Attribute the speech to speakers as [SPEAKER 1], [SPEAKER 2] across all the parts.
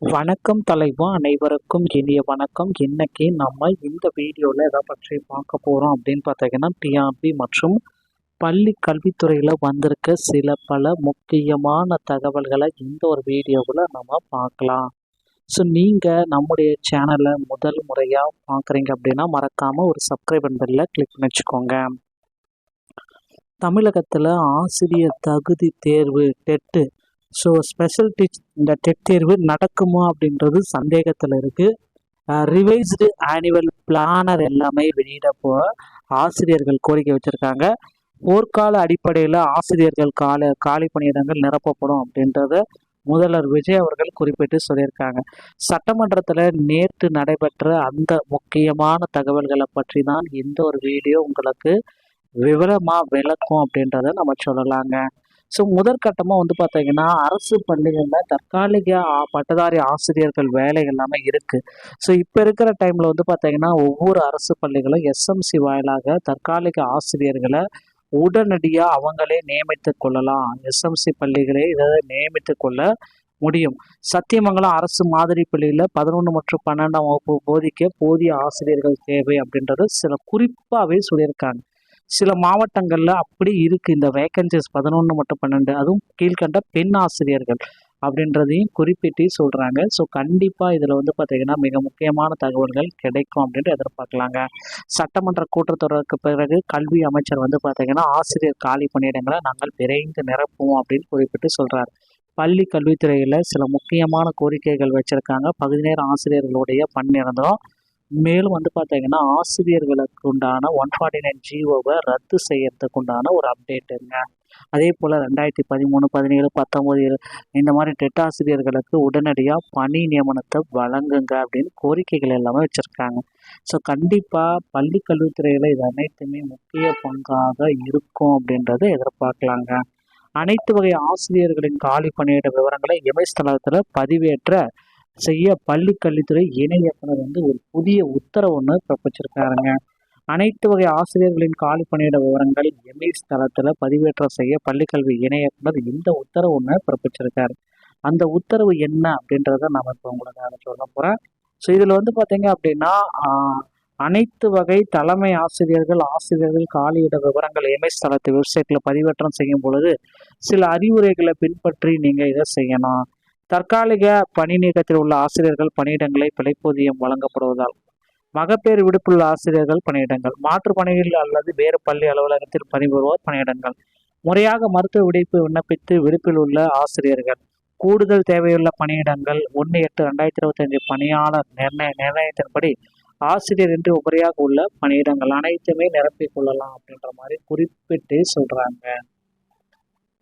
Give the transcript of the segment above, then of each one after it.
[SPEAKER 1] வணக்கம் தலைவா, அனைவருக்கும் இனிய வணக்கம். இன்னைக்கு நம்ம இந்த வீடியோவில் எதை பற்றி பார்க்க போகிறோம் அப்படின்னு பார்த்தீங்கன்னா, டிஆர்பி மற்றும் பள்ளி கல்வித்துறையில் வந்திருக்க பல முக்கியமான தகவல்களை இந்த ஒரு வீடியோவில் நம்ம பார்க்கலாம். ஸோ நீங்கள் நம்முடைய சேனலை முதல் முறையாக பார்க்குறீங்க அப்படின்னா மறக்காமல் ஒரு சப்ஸ்கிரைப் பெல்லை கிளிக் பண்ணி வச்சுக்கோங்க. தமிழகத்தில் ஆசிரியர் தகுதி தேர்வு டெட்டு ஸ்பெஷல் இந்த டெட் தேர்வு நடக்குமா அப்படின்றது சந்தேகத்தில் இருக்குது. ரிவைஸ்டு ஆனுவல் பிளானர் எல்லாமே வெளியிடப்போ ஆசிரியர்கள் கோரிக்கை வச்சுருக்காங்க. போர்க்கால அடிப்படையில் ஆசிரியர்கள் காலி பணியிடங்கள் நிரப்பப்படும் அப்படின்றத முதல்வர் விஜய் அவர்கள் குறிப்பிட்டு சொல்லியிருக்காங்க. சட்டமன்றத்தில் நேற்று நடைபெற்ற அந்த முக்கியமான தகவல்களை பற்றி தான் இந்த ஒரு வீடியோ உங்களுக்கு விவரமாக விளக்கும் அப்படின்றத நம்ம சொல்லலாங்க. ஸோ முதற்கட்டமாக பார்த்தீங்கன்னா, அரசு பள்ளிகளில் தற்காலிக பட்டதாரி ஆசிரியர்கள் வேலை எல்லாமே இருக்குது. ஸோ இப்போ இருக்கிற டைமில் பார்த்தீங்கன்னா, ஒவ்வொரு அரசு பள்ளிகளும் எஸ்எம்சி வாயிலாக தற்காலிக ஆசிரியர்களை உடனடியாக அவங்களே நியமித்து கொள்ளலாம். எஸ்எம்சி பள்ளிகளே இதை நியமித்து கொள்ள முடியும். சத்தியமங்கலம் அரசு மாதிரி பள்ளியில் 11 மற்றும் 12ஆம் வகுப்பு போதிக்க போதிய ஆசிரியர்கள் தேவை அப்படின்றது குறிப்பாகவே சொல்லியிருக்காங்க. சில மாவட்டங்களில் அப்படி இருக்குது. இந்த வேக்கன்சிஸ் 11 மற்றும் 12 அதுவும் கீழ்கண்ட பெண் ஆசிரியர்கள் அப்படின்றதையும் குறிப்பிட்டு சொல்கிறாங்க. ஸோ கண்டிப்பாக இதில் பார்த்திங்கன்னா மிக முக்கியமான தகவல்கள் கிடைக்கும் அப்படின்ட்டு எதிர்பார்க்கலாங்க. சட்டமன்ற கூட்டத்தொடருக்கு பிறகு கல்வி அமைச்சர் பார்த்திங்கன்னா ஆசிரியர் காலி பணியிடங்களை நாங்கள் விரைந்து நிரப்புவோம் அப்படின்னு குறிப்பிட்டு சொல்கிறார். பள்ளி கல்வித்துறையில் சில முக்கியமான கோரிக்கைகள் வச்சுருக்காங்க. பகுதி நேர ஆசிரியர்களுடைய பணியிடம் மேலும் பார்த்தீங்கன்னா ஆசிரியர்களுக்கு உண்டான 149 ஜிஓவை ரத்து செய்யறதுக்கு உண்டான ஒரு அப்டேட்டுங்க. அதே போல் 2013, 17, 19 இந்த மாதிரி டெட் ஆசிரியர்களுக்கு உடனடியாக பணி நியமனத்தை வழங்குங்க அப்படின்னு கோரிக்கைகள் எல்லாமே வச்சுருக்காங்க. ஸோ கண்டிப்பாக பள்ளி கல்வித்துறையில் இது அனைத்துமே முக்கிய பங்காக இருக்கும் அப்படின்றத எதிர்பார்க்கலாங்க. அனைத்து வகை ஆசிரியர்களின் காலி பணியிட விவரங்களை இணையதளத்தில் பதிவேற்ற செய்ய பள்ளி கல்வித்துறை இணை இயக்குனர் ஒரு புதிய உத்தரவு பிறப்பிச்சிருக்காருங்க. அனைத்து வகை ஆசிரியர்களின் காலி பணியிட விவரங்கள் எம்இஎஸ் தளத்தில் பதிவேற்றம் செய்ய பள்ளிக்கல்வி இணை இயக்குனர் இந்த உத்தரவு பிறப்பிச்சிருக்காரு. அந்த உத்தரவு என்ன அப்படின்றத நம்ம இப்போ உங்களுக்கு சொல்ல போகிறேன். ஸோ இதில் பார்த்தீங்க அப்படின்னா, அனைத்து வகை தலைமை ஆசிரியர்கள் காலியிட விவரங்கள் எம்எஸ் தளத்து வெப்சைட்டில் பதிவேற்றம் செய்யும் பொழுது சில அறிவுரைகளை பின்பற்றி நீங்கள் இதை செய்யணும். தற்காலிக பணி நீக்கத்தில் உள்ள ஆசிரியர்கள் பணியிடங்களை பிழைப்பூதியம் வழங்கப்படுவதால் மகப்பேறு விடுப்புள்ள ஆசிரியர்கள் பணியிடங்கள், மாற்று பணிகள் அல்லது வேறு பள்ளி அலுவலகத்தில் பணிபுரிவோர் பணியிடங்கள், முறையாக மருத்துவ விடுப்பு விண்ணப்பித்து விடுப்பில் உள்ள ஆசிரியர்கள், கூடுதல் தேவையுள்ள பணியிடங்கள் 1/8/2025 பணியாளர் நிர்ணயத்தின்படி ஆசிரியர் என்று உபரியாக உள்ள பணியிடங்கள் அனைத்துமே நிரப்பிக் கொள்ளலாம் அப்படின்ற மாதிரி குறிப்பிட்டு சொல்றாங்க.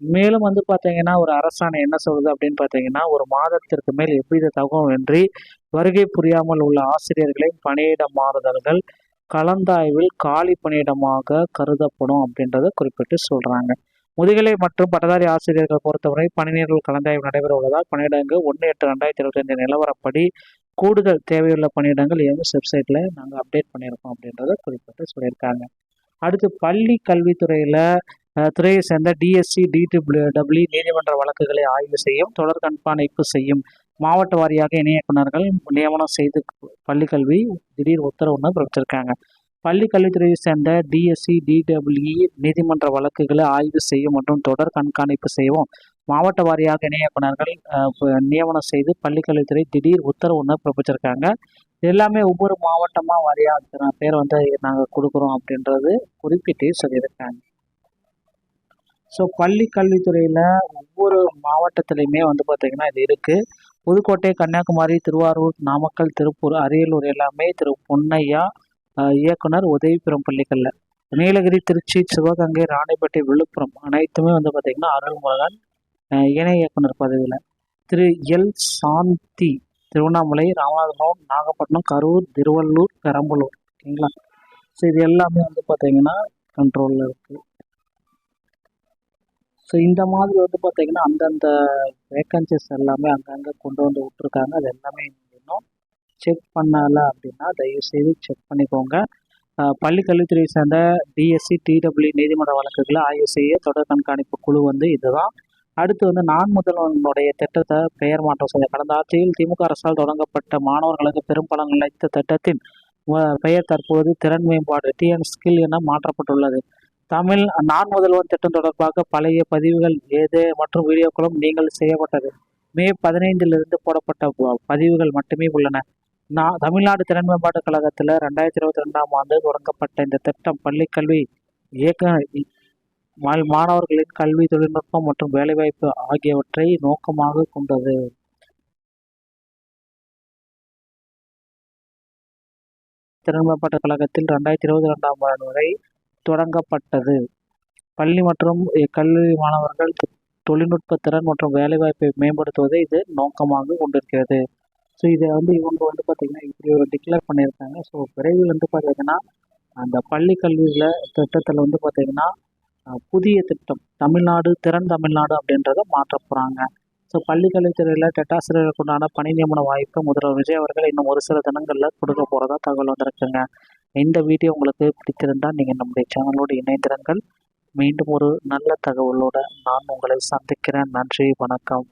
[SPEAKER 1] மேலும் பார்த்தீங்கன்னா ஒரு அரசாணை என்ன சொல்லுது அப்படின்னு பார்த்தீங்கன்னா, ஒரு மாதத்திற்கு மேல் எவ்வித தகவலின்றி வருகை புரியாமல் உள்ள ஆசிரியர்களின் பணியிட மாறுதல்கள் கலந்தாய்வில் காலி பணியிடமாக கருதப்படும் அப்படின்றத குறிப்பிட்டு சொல்றாங்க. முதுகலை மற்றும் பட்டதாரி ஆசிரியர்கள் பொறுத்தவரை பணிநீர்கள் கலந்தாய்வு நடைபெற உள்ளதால் பணியிடங்கள் 1/8/2025 நிலவரப்படி கூடுதல் தேவையுள்ள பணியிடங்கள் எம்எஸ் வெப்சைட்ல நாங்கள் அப்டேட் பண்ணியிருக்கோம் அப்படின்றத குறிப்பிட்டு சொல்லியிருக்காங்க. அடுத்து பள்ளி கல்வித்துறையில துறையை சேர்ந்த டிஎஸ்சி டிடபிள்யூ நீதிமன்ற வழக்குகளை ஆய்வு செய்யும், தொடர் கண்காணிப்பு செய்யும் மாவட்ட வாரியாக இணை இயக்குநர்கள் நியமனம் செய்து பள்ளிக்கல்வி திடீர் உத்தரவு பிறப்பிச்சிருக்காங்க. பள்ளி கல்வித்துறையை சேர்ந்த டிஎஸ்சி டிடபிள்யூ நீதிமன்ற வழக்குகளை ஆய்வு செய்யும் மற்றும் தொடர் கண்காணிப்பு செய்யவும் மாவட்ட வாரியாக இணை இயக்குநர்கள் நியமனம் செய்து பள்ளிக்கல்வித்துறை திடீர் உத்தரவு பிறப்பிச்சிருக்காங்க. எல்லாமே ஒவ்வொரு மாவட்டமாக வாரியாக பேர் நாங்கள் கொடுக்குறோம் அப்படின்றது குறிப்பிட்டு சொல்லியிருக்காங்க. ஸோ பள்ளி கல்வித்துறையில் ஒவ்வொரு மாவட்டத்திலையுமே பார்த்திங்கன்னா இது இருக்குது. புதுக்கோட்டை, கன்னியாகுமரி, திருவாரூர், நாமக்கல், திருப்பூர், அரியலூர் எல்லாமே திரு பொன்னையா இயக்குனர் உதவி பெறும் பள்ளிகளில், நீலகிரி, திருச்சி, சிவகங்கை, ராணிப்பேட்டை, விழுப்புரம் அனைத்துமே பார்த்திங்கன்னா அருள்முருகன் இணை இயக்குனர் பதவியில், திரு எல் சாந்தி திருவண்ணாமலை, ராமநாதபுரம், நாகப்பட்டினம், கரூர், திருவள்ளூர், பெரம்பலூர். ஓகேங்களா? ஸோ இது எல்லாமே பார்த்திங்கன்னா கண்ட்ரோலில் இருக்குது. ஸோ இந்த மாதிரி பார்த்தீங்கன்னா அந்தந்த வேக்கன்சிஸ் எல்லாமே அங்கங்கே கொண்டு விட்டுருக்காங்க. அது எல்லாமே இன்னும் செக் பண்ணலை அப்படின்னா தயவுசெய்து செக் பண்ணிக்கோங்க. பள்ளி கல்வித்துறையை சேர்ந்த டிஎஸ்சி டிடபிள்யூ நீதிமன்ற வழக்குகளை ஆய்வு செய்ய தொடர் கண்காணிப்பு குழு இதுதான். அடுத்து வந்து நான் முதல்வனுடைய திட்டத்தை பெயர் மாற்றம் செய்ய கடந்த ஆட்சியில் திமுக அரசால் தொடங்கப்பட்ட மாணவர்களுக்கு பெரும் பலன் அளித்த திட்டத்தின் பெயர் தற்போது திறன் மேம்பாடு டிஎன் ஸ்கில் என மாற்றப்பட்டுள்ளது. தமிழ் நான் முதல்வன் திட்டம் தொடர்பாக பழைய பதிவுகள் மற்றும் வீடியோக்களும் நீங்கள் செய்யப்பட்டது. மே 15 போடப்பட்ட பதிவுகள் மட்டுமே உள்ளன. தமிழ்நாடு திறன் மேம்பாட்டு கழகத்தில் 2022 ஆண்டு தொடங்கப்பட்ட இந்த திட்டம் பள்ளிக்கல்வி இயக்க மாணவர்களின் கல்வி, தொழில்நுட்பம் மற்றும் வேலைவாய்ப்பு ஆகியவற்றை நோக்கமாக கொண்டது. திறன் மேம்பாட்டு கழகத்தில் 2022 ஆண்டு வரை தொடங்கப்பட்டது. பள்ளி மற்றும் கல்லூரி மாணவர்கள் தொழில்நுட்ப திறன் மற்றும் வேலைவாய்ப்பை மேம்படுத்துவதை இது நோக்கமாக கொண்டிருக்கிறது. ஸோ இதை வந்து இவங்க வந்து பார்த்திங்கன்னா இப்படி ஒரு டிக்ளேர் பண்ணியிருக்காங்க. ஸோ விரைவில் வந்து பார்த்திங்கன்னா அந்த பள்ளி கல்வியில் திட்டத்தில் வந்து பார்த்திங்கன்னா புதிய திட்டம் தமிழ்நாடு திறன் தமிழ்நாடு அப்படின்றத மாற்ற போகிறாங்க. ஸோ பள்ளி கல்வித்துறையில் டெட்டாசிரியர்களுக்கு உண்டான பணி நியமன வாய்ப்பை முதல்வர் விஜய் அவர்கள் இன்னும் ஒரு சில தினங்களில் கொடுக்க போகிறதா தகவல் வந்திருக்குங்க. இந்த வீடியோ உங்களுக்கு பிடித்திருந்தால் நீங்கள் நம்முடைய சேனலோடு இணைந்திருங்கள். மீண்டும் ஒரு நல்ல தகவலோடு நான் உங்களை சந்திக்கிறேன். நன்றி, வணக்கம்.